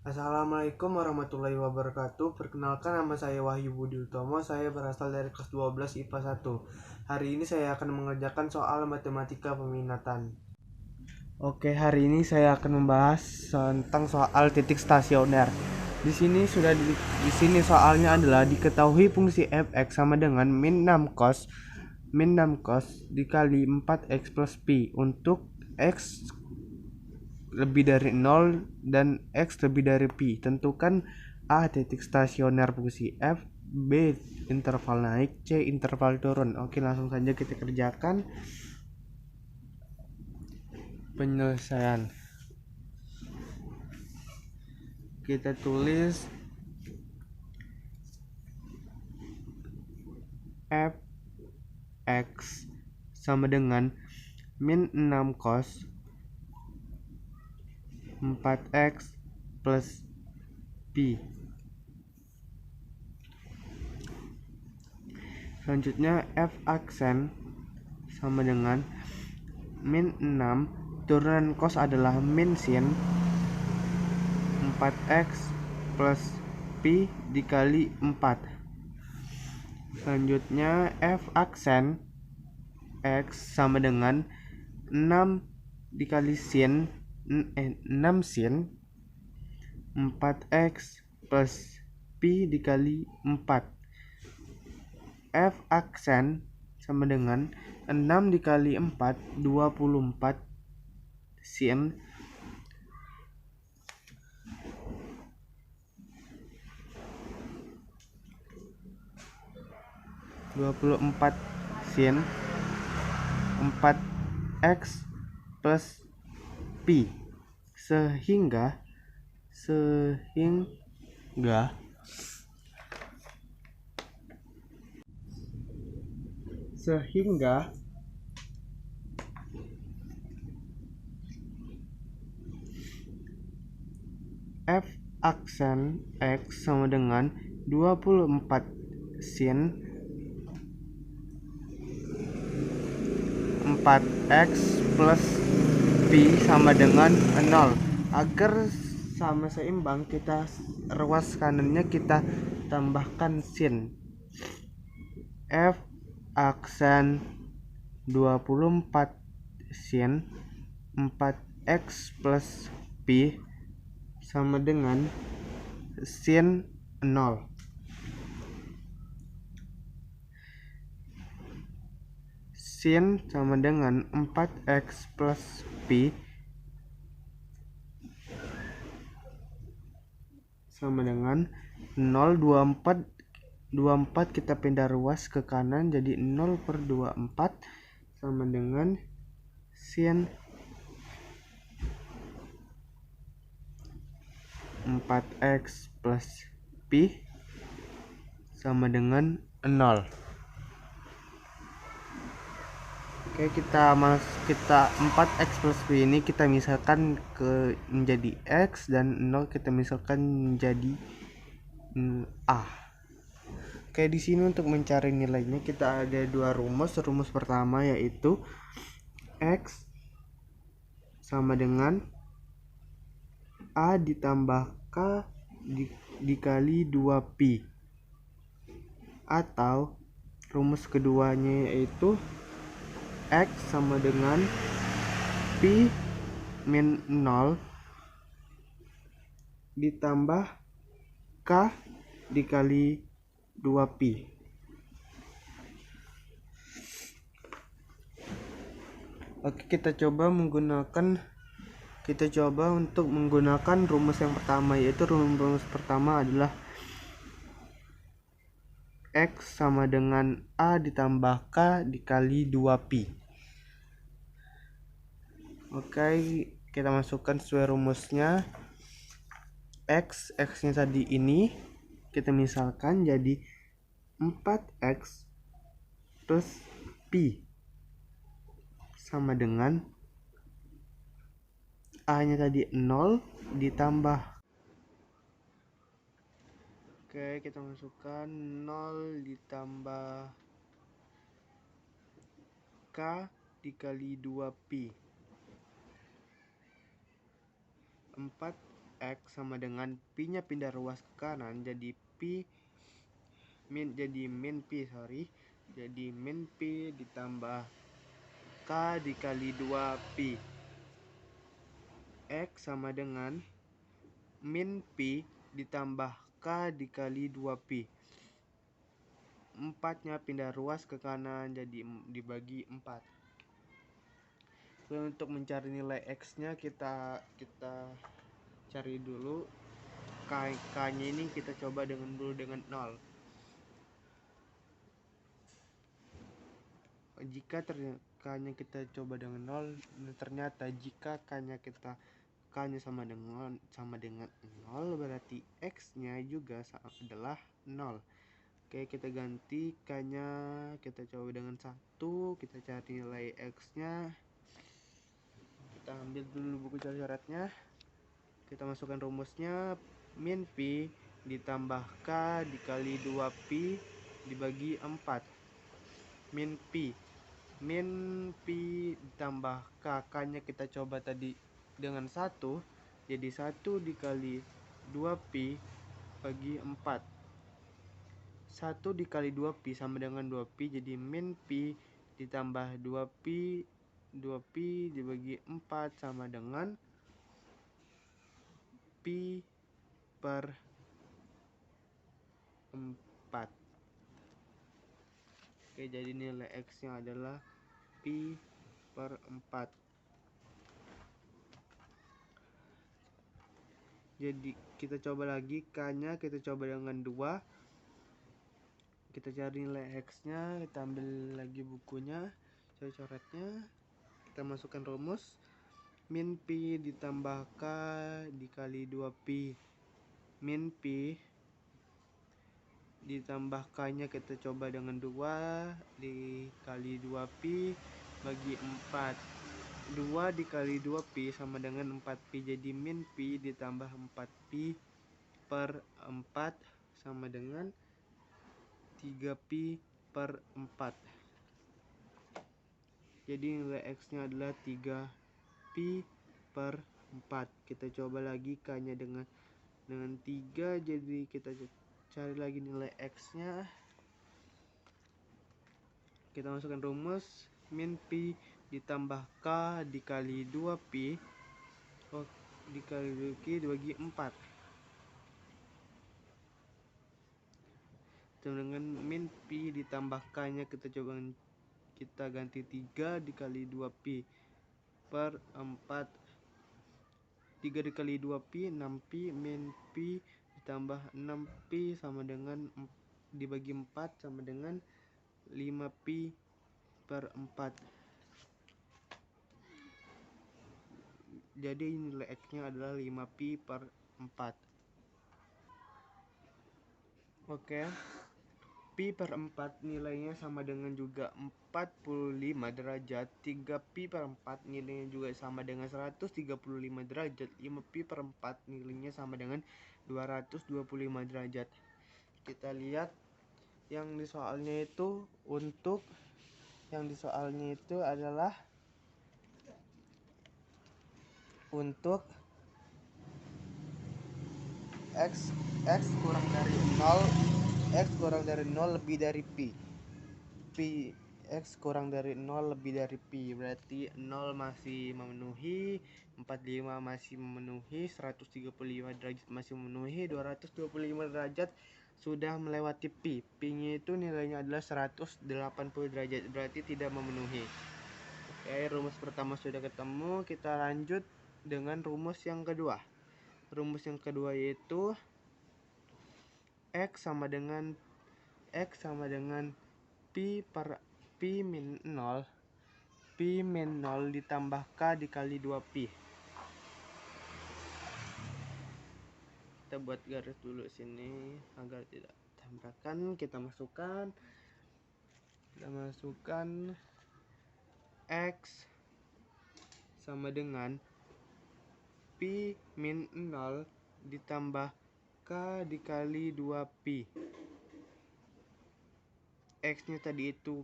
Assalamualaikum warahmatullahi wabarakatuh. Perkenalkan, nama saya Wahyu Budi Utomo. Saya berasal dari kelas 12 IPA 1. Hari ini saya akan mengerjakan soal matematika peminatan. Oke, hari ini saya akan membahas tentang soal titik stasioner. Di sini soalnya adalah diketahui fungsi f(x) sama dengan min 6 cos dikali 4x plus pi untuk x lebih dari 0 dan x lebih dari pi. Tentukan A titik stasioner fungsi f, B interval naik, C interval turun. Oke, langsung saja kita kerjakan penyelesaian. Kita tulis f x sama dengan min 6 cos 4x plus pi. Selanjutnya f aksen sama dengan min 6, turunan cos adalah min sin 4x plus pi dikali 4. Selanjutnya f aksen x sama dengan 6 dikali sin 6 sin 4x plus pi dikali 4. F aksen sama dengan 6 dikali 4 24 sin 4x plus pi sehingga f aksen x sama dengan 24 sin 4x plus pi sama dengan 0. Agar sama seimbang, kita ruas kanannya kita tambahkan sin. F aksen 24 sin 4x plus pi sama dengan sin 0. Sin sama dengan 4x plus pi sama dengan 0. 24 kita pindah ruas ke kanan jadi 0/24 sama dengan sin 4x plus pi sama dengan 0. Oke, kita 4x plus pi ini kita misalkan menjadi x dan 0 kita misalkan menjadi a. Oke, di sini untuk mencari nilainya kita ada dua rumus. Rumus pertama yaitu x sama dengan a ditambah k dikali 2pi, atau rumus keduanya yaitu x sama dengan pi min 0 ditambah k dikali 2pi. Oke, kita coba untuk menggunakan rumus yang pertama, yaitu rumus pertama adalah x sama dengan a ditambah k dikali 2pi. Oke, kita masukkan sesuai rumusnya. X-nya tadi ini kita misalkan jadi 4x plus pi sama dengan a-nya tadi 0 ditambah, oke, kita masukkan 0 ditambah k dikali 2pi. 4 X sama dengan Pi-nya pindah ruas ke kanan, jadi min P ditambah K dikali 2 Pi. X sama dengan min Pi ditambah K dikali 2Pi. 4-nya pindah ruas ke kanan, jadi dibagi 4. Untuk mencari nilai X-nya kita cari dulu K-nya ini, kita coba dulu dengan 0. Jika K-nya kita coba dengan 0, ternyata jika K-nya sama dengan 0, berarti X-nya juga adalah 0. Oke, kita ganti K-nya, kita coba dengan 1, kita cari nilai X-nya. Kita ambil dulu buku coret-coretnya. Kita masukkan rumusnya, min Pi ditambah K dikali 2Pi dibagi 4. Min Pi ditambah K, K-nya kita coba tadi dengan 1, jadi 1 dikali 2Pi bagi 4. 1 dikali 2Pi sama dengan 2Pi, jadi min Pi ditambah 2Pi dibagi 4 sama dengan Pi per 4. Oke, jadi nilai X nya adalah Pi per 4. Jadi kita coba lagi, K nya kita coba dengan 2. Kita cari nilai X nya, kita ambil lagi bukunya, coret-coretnya. Kita masukkan rumus, min Pi ditambah K dikali 2Pi. Min Pi ditambah K nya kita coba dengan 2 dikali 2Pi bagi 4. 2 dikali 2Pi sama dengan 4Pi, jadi min Pi ditambah 4Pi per 4 sama dengan 3Pi per 4. Jadi nilai X nya adalah 3Pi per 4. Kita coba lagi K nya dengan 3, jadi kita cari lagi nilai X nya. Kita masukkan rumus, min Pi ditambah K dikali 2Pi dikali 2Pi dibagi 4 dengan min Pi ditambah K nya kita ganti 3 dikali 2Pi per 4. 3 dikali 2Pi 6Pi, min Pi ditambah 6Pi sama dengan dibagi 4 sama dengan 5Pi per 4. Jadi nilai X nya adalah 5Pi per 4. Oke, Pi per 4 nilainya sama dengan juga 45 derajat. 3Pi per 4 nilainya juga sama dengan 135 derajat. 5Pi per 4 nilainya sama dengan 225 derajat. Kita lihat yang di soalnya itu, adalah untuk X kurang dari 0 lebih dari Pi. X kurang dari 0 lebih dari Pi, berarti 0 masih memenuhi, 45 masih memenuhi, 135 derajat masih memenuhi, 225 derajat sudah melewati Pi. Pi-nya itu nilainya adalah 180 derajat, berarti tidak memenuhi. Oke, rumus pertama sudah ketemu. Kita lanjut dengan rumus yang kedua. Rumus yang kedua yaitu X sama dengan Pi min 0 ditambah K dikali 2Pi. Kita buat garis dulu sini agar tidak tabrakan. Kita masukkan X sama dengan Pi min 0 ditambah K dikali 2Pi. X nya tadi itu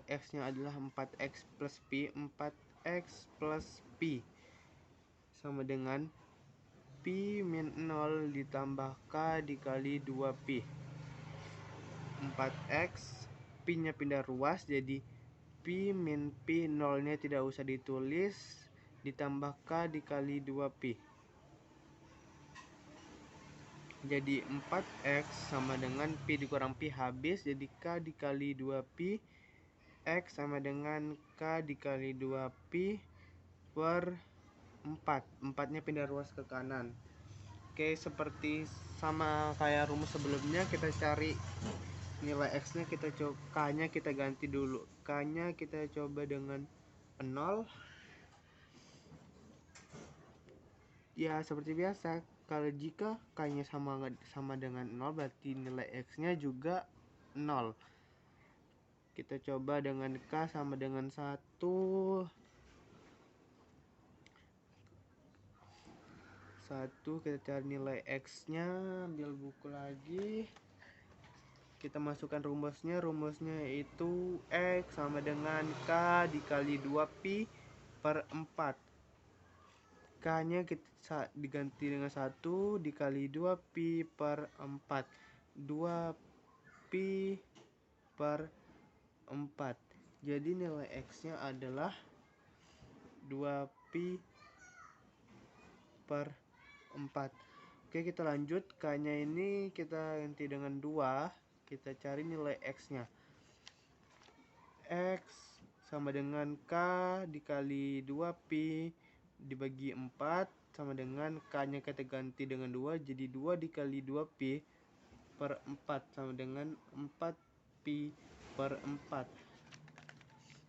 X nya adalah 4X plus Pi. 4X plus Pi sama dengan Pi min 0 ditambah K dikali 2Pi. 4X, Pi-nya pindah ruas, jadi Pi min Pi 0-nya tidak usah ditulis, ditambah K dikali 2Pi. Jadi 4X sama dengan Pi dikurang Pi habis, jadi K dikali 2Pi. X sama dengan K dikali 2Pi per 4. 4-nya pindah ruas ke kanan. Oke, seperti sama kayak rumus sebelumnya, kita cari nilai X-nya, K-nya kita ganti dulu. K-nya kita coba dengan 0. Ya, seperti biasa, kalau jika K-nya sama dengan 0, berarti nilai X-nya juga 0. Kita coba dengan K sama dengan 1. Kita cari nilai X-nya, ambil buku lagi. Kita masukkan rumusnya itu X sama dengan K dikali 2Pi per 4. K-nya kita diganti dengan 1 dikali 2Pi per 4. 2Pi per 4. Jadi nilai X-nya adalah 2Pi per 4. Oke, kita lanjut. K-nya ini kita ganti dengan 2. Kita cari nilai X-nya. X sama dengan K dikali 2Pi dibagi 4 sama dengan K-nya kita ganti dengan 2, jadi 2 dikali 2Pi per 4 sama dengan 4Pi per 4.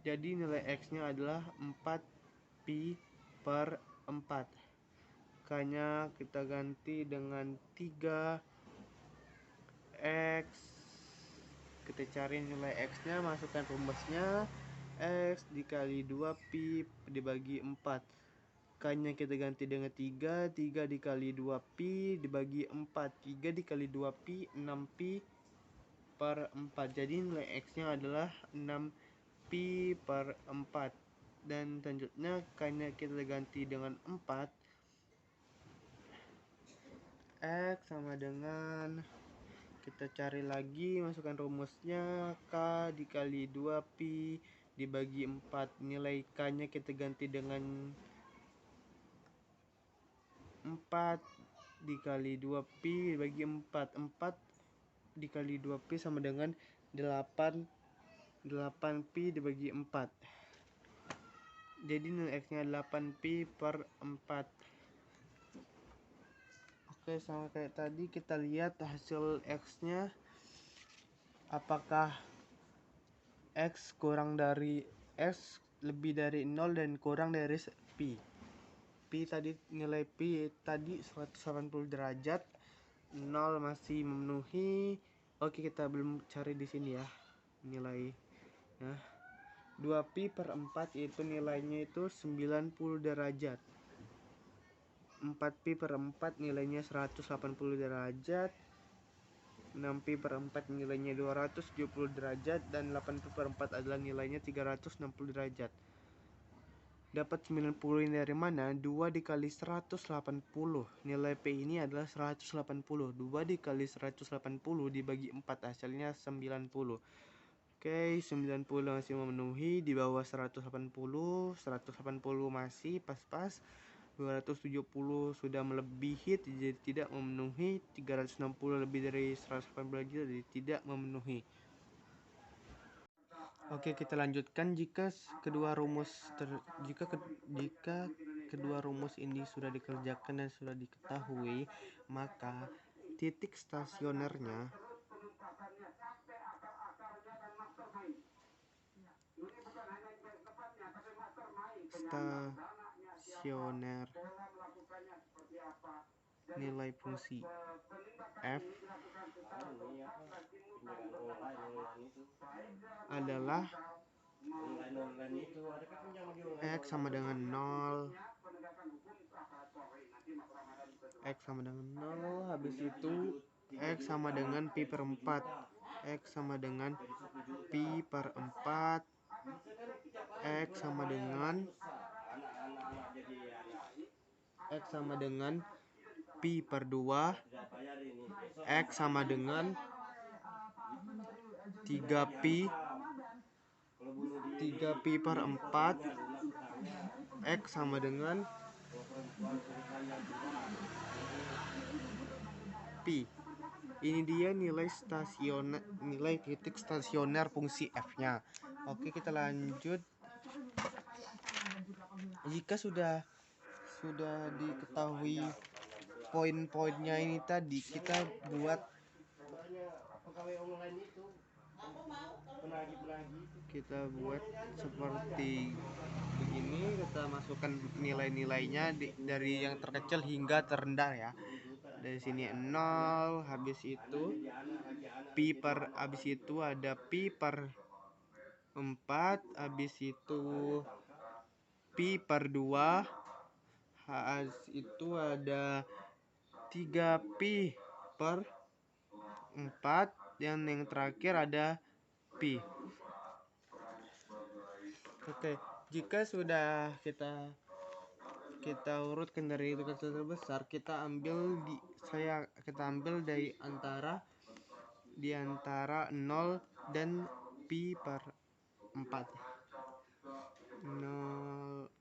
Jadi nilai X-nya adalah 4Pi per 4. K-nya kita ganti dengan 3. X, kita cari nilai X-nya, masukkan rumusnya. X dikali 2Pi dibagi 4. K-nya kita ganti dengan 3. 3 dikali 2Pi dibagi 4. 3 dikali 2Pi 6Pi per 4. Jadi nilai X-nya adalah 6Pi per 4. Dan selanjutnya K-nya kita ganti dengan 4. X sama dengan, kita cari lagi, masukkan rumusnya. K dikali 2Pi dibagi 4. Nilai K-nya kita ganti dengan 4 dikali 2Pi dibagi 4. 4 dikali 2Pi sama dengan 8. 8Pi dibagi 4. Jadi nilai X-nya 8Pi per 4. Oke, sama kayak tadi, kita lihat hasil X-nya. Apakah X kurang dari X lebih dari 0 dan kurang dari Pi. Pi tadi, nilai Pi tadi 180 derajat. 0 masih memenuhi. Oke, kita belum cari di sini ya nilai. Nah, 2Pi per 4 itu nilainya itu 90 derajat. 4Pi per 4 nilainya 180 derajat. 6Pi per 4 nilainya 270 derajat. Dan 8Pi per 4 adalah nilainya 360 derajat. Dapat 90 ini dari mana? 2 dikali 180. Nilai P ini adalah 180. 2 dikali 180 dibagi 4, hasilnya 90. Oke, 90 masih memenuhi. Di bawah 180. 180 masih pas-pas. 270 sudah melebihi, jadi tidak memenuhi. 360 lebih dari 180 jadi tidak memenuhi. Oke, kita lanjutkan. Jika kedua rumus ini sudah dikerjakan dan sudah diketahui, maka titik stasionernya nilai fungsi f adalah X sama dengan 0. X sama dengan 0. Habis itu X sama dengan Pi per 4. X sama dengan Pi per 4. X sama dengan pi per 2, X sama dengan 3pi per 4, X sama dengan pi. Ini dia nilai titik stasioner fungsi f-nya. Oke, kita lanjut. Jika sudah diketahui poin-poinnya ini tadi, kita buat seperti begini. Kita masukkan nilai-nilainya dari yang terkecil hingga terendah ya. Dari sini 0, habis itu ada pi per 4, habis itu pi per 2, habis itu ada 3pi per 4, dan yang terakhir ada pi. Oke, jika sudah kita urutkan dari itu kecil terbesar, kita ambil dari antara 0 dan pi per 4. 0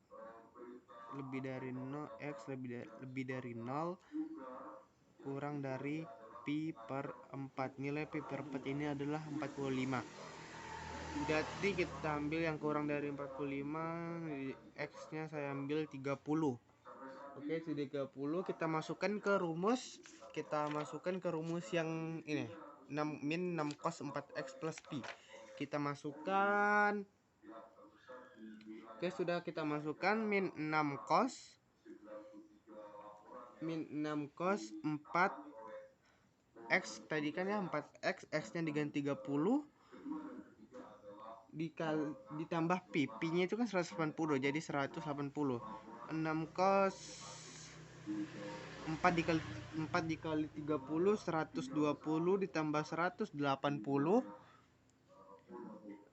lebih dari 0, X lebih dari 0 kurang dari pi per 4. Nilai pi per 4 ini adalah 45. Jadi kita ambil yang kurang dari 45, X nya saya ambil 30. Oke, 30 kita masukkan ke rumus. Yang ini 6 cos 4x plus pi. Kita masukkan. Oke, sudah kita masukkan min 6 cos 4 X tadi kan ya 4x, X nya diganti 30 ditambah pi nya itu kan 180, jadi 180. 6 cos 4 dikali 30, 120 ditambah 180.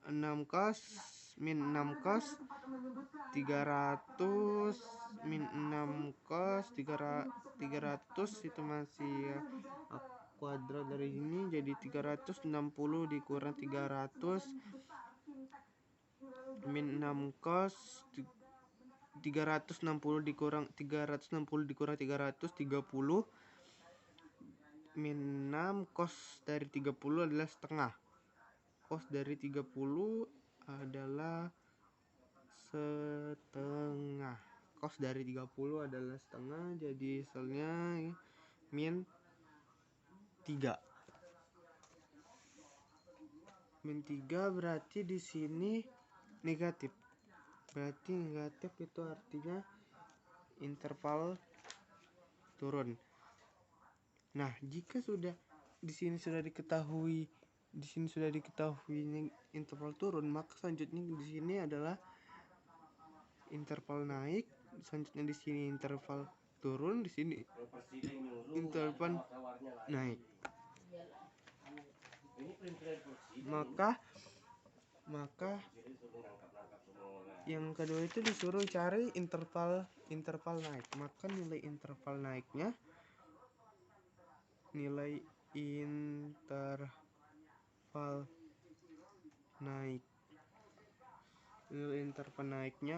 6 cos min 6 cos 300 min 6 cos 300 itu masih kuadrat dari ini, jadi 360 dikurang 300 min 6 cos 360 dikurang 300 30 min 6 cos dari 30 adalah setengah. Cos dari 30 adalah setengah. Cos dari 30 adalah setengah, jadi hasilnya min 3. Min 3 berarti di sini negatif. Berarti negatif itu artinya interval turun. Nah, jika sudah di sini sudah diketahui interval turun, maka selanjutnya di sini adalah interval naik, selanjutnya di sini interval turun, di sini interval naik. Maka yang kedua itu disuruh cari interval naik. Maka nilai interval naiknya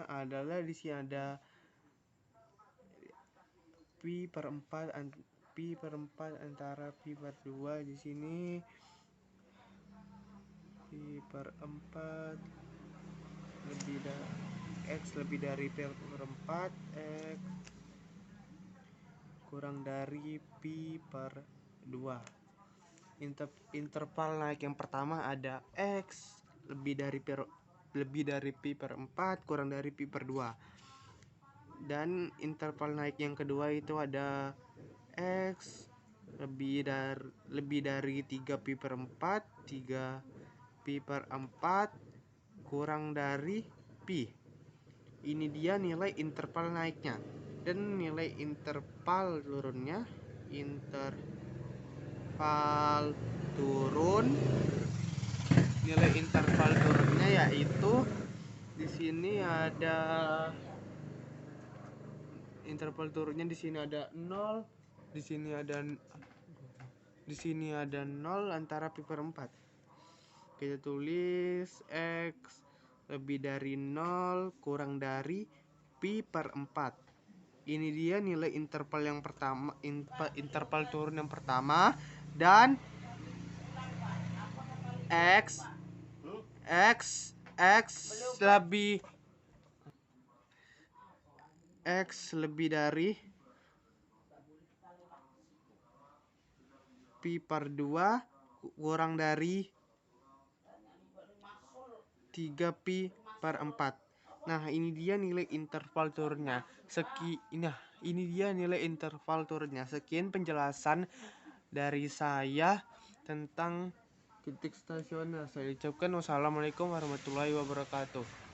adalah di sini ada pi per 4 antara pi per 2, di sini pi per 4 X lebih dari pi per 4, X kurang dari pi per 2. Interval naik yang pertama ada X lebih dari pi per 4 kurang dari pi per 2. Dan interval naik yang kedua itu ada X lebih dari 3 pi per 4, 3 pi per 4 kurang dari pi. Ini dia nilai interval naiknya. Dan nilai interval turunnya, nilai interval turunnya yaitu di sini ada interval turunnya, di sini ada 0, Di sini ada 0 antara pi per 4. Kita tulis X lebih dari 0 kurang dari pi per 4. Ini dia nilai interval yang pertama, interval turun yang pertama, dan X lebih dari pi per 2 kurang dari 3 pi per 4. Nah, ini dia nilai interval turunnya. Ini dia nilai interval turunnya. Sekian penjelasan dari saya tentang titik stasioner. Saya ucapkan wassalamualaikum warahmatullahi wabarakatuh.